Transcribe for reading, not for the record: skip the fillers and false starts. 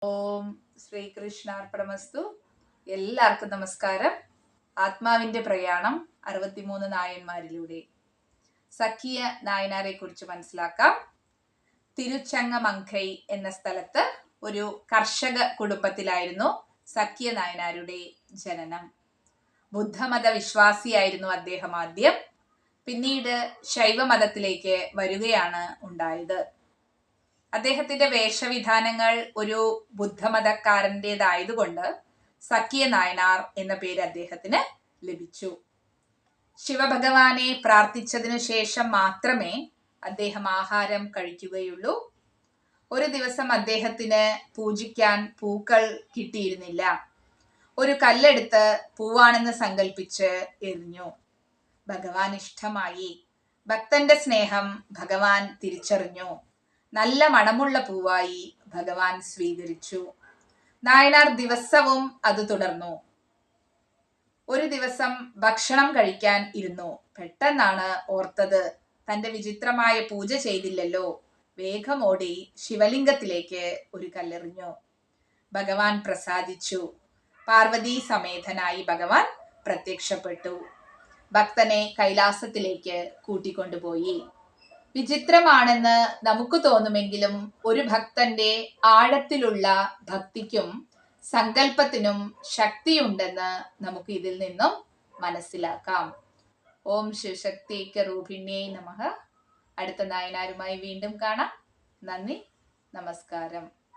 ഓം ശ്രീകൃഷ്ണാർപ്പണമസ്തു. എല്ലാവർക്കും നമസ്കാരം. ആത്മാവിന്റെ പ്രയാണം 63 നായന്മാരിലൂടെ സഖിയ നായനാരെ കുറിച്ച് മനസ്സിലാക്കാം. തിരുച്ചങ്ങമങ്കൈ എന്ന സ്ഥലത്ത് ഒരു കർഷക കുടുംബത്തിലായിരുന്നു സഖിയ നായനാരുടെ ജനനം. ബുദ്ധമത വിശ്വാസിയായിരുന്നു അദ്ദേഹം ആദ്യം. പിന്നീട് ശൈവമതത്തിലേക്ക് വരികയാണ് ഉണ്ടായത്. അദ്ദേഹത്തിന്റെ വേഷവിധാനങ്ങൾ ഒരു ബുദ്ധമതക്കാരൻ്റെതായതുകൊണ്ട് സഖിയ നായനാർ എന്ന പേര് അദ്ദേഹത്തിന് ലഭിച്ചു. ശിവഭഗവാനെ പ്രാർത്ഥിച്ചതിനു ശേഷം മാത്രമേ അദ്ദേഹം ആഹാരം കഴിക്കുകയുള്ളൂ. ഒരു ദിവസം അദ്ദേഹത്തിന് പൂജിക്കാൻ പൂക്കൾ കിട്ടിയിരുന്നില്ല. ഒരു കല്ലെടുത്ത് പൂവാണെന്ന് സങ്കല്പിച്ച് എറിഞ്ഞു. ഭഗവാൻ ഇഷ്ടമായി. ഭക്തന്റെ സ്നേഹം ഭഗവാൻ തിരിച്ചറിഞ്ഞു. നല്ല മണമുള്ള പൂവായി ഭഗവാൻ സ്വീകരിച്ചു. നായനാർ ദിവസവും അത് തുടർന്നു. ഒരു ദിവസം ഭക്ഷണം കഴിക്കാൻ ഇരുന്നു. പെട്ടെന്നാണ് ഓർത്തത്, തന്റെ വിചിത്രമായ പൂജ ചെയ്തില്ലല്ലോ. വേഗം ഓടി ശിവലിംഗത്തിലേക്ക് ഒരു കല്ലെറിഞ്ഞു. ഭഗവാൻ പ്രസാദിച്ചു. പാർവതി സമേതനായി ഭഗവാൻ പ്രത്യക്ഷപ്പെട്ടു. ഭക്തനെ കൈലാസത്തിലേക്ക് കൂട്ടിക്കൊണ്ടുപോയി. വിചിത്രമാണെന്ന് നമുക്ക് തോന്നുമെങ്കിലും ഒരു ഭക്തന്റെ ആഴത്തിലുള്ള ഭക്തിക്കും സങ്കല്പത്തിനും ശക്തിയുണ്ടെന്ന് നമുക്ക് ഇതിൽ നിന്നും മനസ്സിലാക്കാം. ഓം ശിവശക്തിക്ക് രൂപിണ്യേ നമഃ. അടുത്ത നായനാരുമായി വീണ്ടും കാണാം. നന്ദി, നമസ്കാരം.